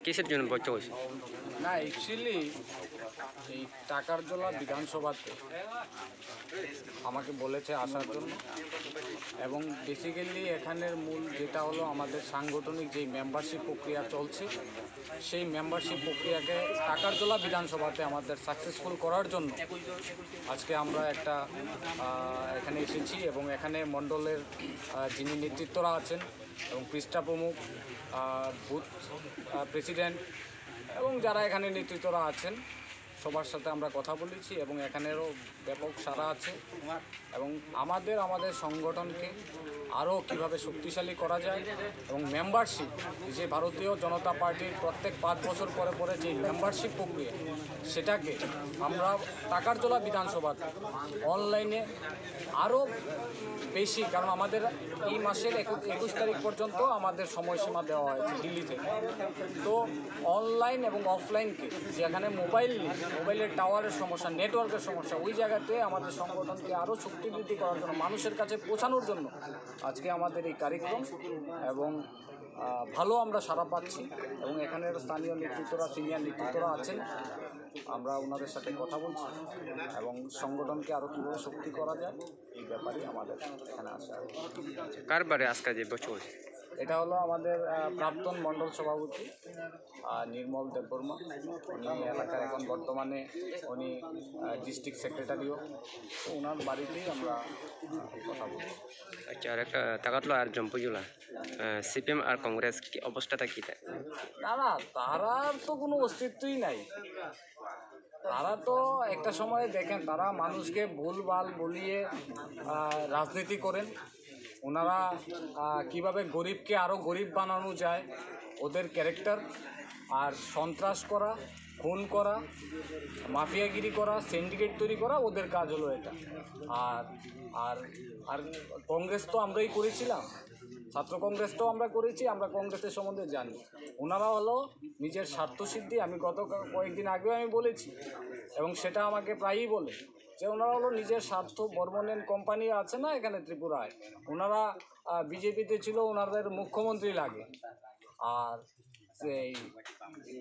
কিসের জন্য বলতে হয়েছে? না, অ্যাকচুয়ালি এই টাকারজলা বিধানসভাতে আমাকে বলেছে আসার জন্য, এবং বেসিক্যালি এখানের মূল যেটা হলো আমাদের সাংগঠনিক যেই মেম্বারশিপ প্রক্রিয়া চলছে, সেই মেম্বারশিপ প্রক্রিয়াকে টাকারজলা বিধানসভাতে আমাদের সাকসেসফুল করার জন্য আজকে আমরা একটা এখানে এসেছি। এবং এখানে মণ্ডলের যিনি নেতৃত্বরা আছেন এবং পৃষ্ঠা প্রমুখ, বুথ প্রেসিডেন্ট এবং যারা এখানে নেতৃত্বরা আছেন সবার সাথে আমরা কথা বলেছি, এবং এখানেরও ব্যাপক সাড়া আছে। এবং আমাদের সংগঠনকে আরও কীভাবে শক্তিশালী করা যায় এবং মেম্বারশিপ, যে ভারতীয় জনতা পার্টির প্রত্যেক 5 বছর পরে পরে যে মেম্বারশিপ প্রক্রিয়া, সেটাকে আমরা টাকারজলা বিধানসভাতে অনলাইনে আরও বেশি, কারণ আমাদের এই মাসের 21 তারিখ পর্যন্ত আমাদের সময়সীমা দেওয়া হয়েছে দিল্লি থেকে। তো অনলাইন এবং অফলাইনকে, যেখানে মোবাইলের টাওয়ারের সমস্যা, নেটওয়ার্কের সমস্যা, ওই জায়গাতে আমাদের সংগঠনকে আরও শক্তি বৃদ্ধি করার জন্য, মানুষের কাছে পৌঁছানোর জন্য আজকে আমাদের এই কার্যক্রম। এবং ভালো আমরা সাড়া পাচ্ছি, এবং এখানের স্থানীয় নেতৃত্বরা, সিনিয়র নেতৃত্বরা আছেন, আমরা ওনাদের সাথে কথা বলছি এবং সংগঠনকে আরও কীভাবে শক্তি করা যায় এই ব্যাপারে আমাদের এখানে আসা। কারবারে আজকে যে বছর এটা হলো আমাদের প্রাক্তন মণ্ডল সভাপতি নির্মল দেববর্মা। উনি এলাকার এখন বর্তমানে উনি ডিস্ট্রিক্ট সেক্রেটারিও, তো ওনার বাড়িতেই আমরা কথা বলছি। আচ্ছা, আর একটা টাকাতলা আর জম্পুজুলা সিপিএম আর কংগ্রেস কি অবস্থাটা কী? না, তারার তো কোনো অস্তিত্বই নাই। তারা তো একটা সময়ে দেখেন, তারা মানুষকে ভুলভাল বলিয়ে রাজনীতি করেন। ওনারা কিভাবে গরিবকে আরও গরিব বানানো যায়, ওদের ক্যারেক্টার, আর সন্ত্রাস করা, খুন করা, মাফিয়াগিরি করা, সিন্ডিকেট তৈরি করা, ওদের কাজ হলো এটা। আর আর আর কংগ্রেস তো আমরাই করেছিলাম, ছাত্র কংগ্রেস তো আমরা করেছি, আমরা কংগ্রেসের সম্বন্ধে জানি। ওনারা হলো নিজের স্বার্থসিদ্ধি, আমি গত কয়েকদিন আগেও আমি বলেছি, এবং সেটা আমাকে প্রায়ই বলে যে ওনারা হলো নিজের স্বার্থ। বর্মনেন কোম্পানি আছে না এখানে ত্রিপুরায়, ওনারা বিজেপিতে ছিল, ওনাদের মুখ্যমন্ত্রী লাগে। আর সেই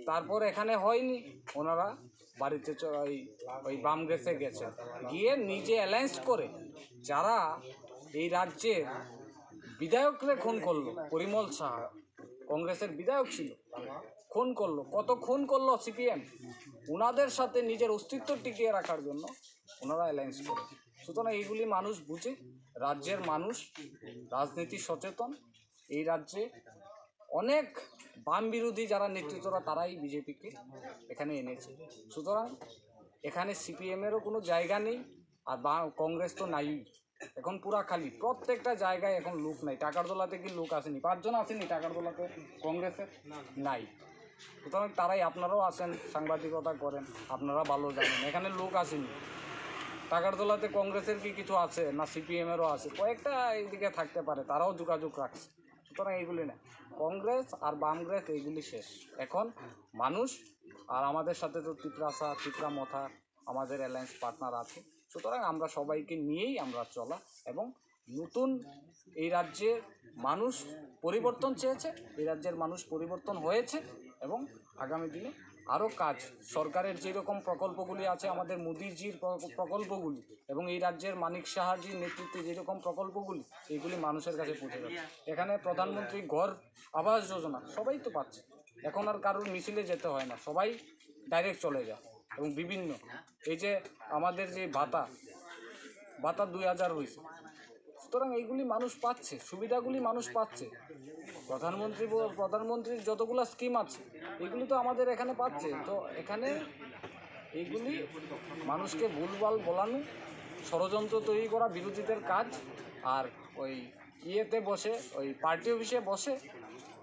তারপর এখানে হয়নি, ওনারা বাড়িতে ওই বামগ্রেসে গেছে, গিয়ে নিজে অ্যালায়েন্স করে যারা এই রাজ্যের বিধায়করে খুন করলো। পরিমল সাহা কংগ্রেসের বিধায়ক ছিল, খুন করলো, কত খুন করলো সিপিএম, ওনাদের সাথে নিজের অস্তিত্ব টিকিয়ে রাখার জন্য ওনারা অ্যালায়েন্স করে। সুতরাং এইগুলি মানুষ বুঝে, রাজ্যের মানুষ রাজনীতি সচেতন। এই রাজ্যে অনেক বাম বিরোধী যারা নেতৃত্বরা, তারাই বিজেপিকে এখানে এনেছে। সুতরাং এখানে সিপিএমেরও কোনো জায়গা নেই, আর কংগ্রেস তো নাই, এখন পুরা খালি। প্রত্যেকটা জায়গায় এখন লোক নাই। টাকারজলাতে কি লোক আসেনি? 5 জন আসেনি টাকারজলাতে কংগ্রেসের? নাই। সুতরাং তারাই, আপনারাও আসেন, সাংবাদিকতা করেন, আপনারা ভালো জানেন এখানে লোক আসেনি। টাকারজলাতে কংগ্রেসের কি কিছু আছে না? সিপিএমেরও আছে, কয়েকটা এইদিকে থাকতে পারে, তারাও যোগাযোগ রাখছে। সুতরাং এইগুলি না, কংগ্রেস আর বামগ্রেস এইগুলি শেষ। এখন মানুষ, আর আমাদের সাথে তো ত্রিপুরা মথা আমাদের অ্যালায়েন্স পার্টনার আছে। সুতরাং আমরা সবাইকে নিয়েই আমরা চলা, এবং নতুন এই রাজ্যের মানুষ পরিবর্তন চেয়েছে, এই রাজ্যের মানুষ পরিবর্তন হয়েছে, এবং আগামী দিনে আরও কাজ, সরকারের যেরকম প্রকল্পগুলি আছে, আমাদের মোদিজির প্রকল্পগুলি, এবং এই রাজ্যের মানিক সাহাজির নেতৃত্বে যেরকম প্রকল্পগুলি, এইগুলি মানুষের কাছে পৌঁছে যাচ্ছে। এখানে প্রধানমন্ত্রী ঘর আবাস যোজনা সবাই তো পাচ্ছে, এখন আর কারোর মিছিলে যেতে হয় না, সবাই ডাইরেক্ট চলে যায়। এবং বিভিন্ন এই যে আমাদের যে ভাতা 2000 হয়েছে, সুতরাং এইগুলি মানুষ পাচ্ছে, সুবিধাগুলি মানুষ পাচ্ছে। প্রধানমন্ত্রীর যতগুলো স্কিম আছে, এগুলি তো আমাদের এখানে পাচ্ছে। তো এখানে এইগুলি মানুষকে ভুলভাল বলানো, ষড়যন্ত্র তৈরি করা বিরোধীদের কাজ। আর ওই ইয়েতে বসে, ওই পার্টি অফিসে বসে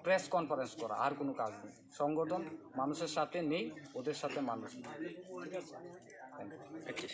প্রেস কনফারেন্স করা, আর কোনো কাজ নেই। সংগঠন মানুষের সাথে নেই, ওদের সাথে মানুষ নেই। ঠিক আছে, থ্যাংক ইউ।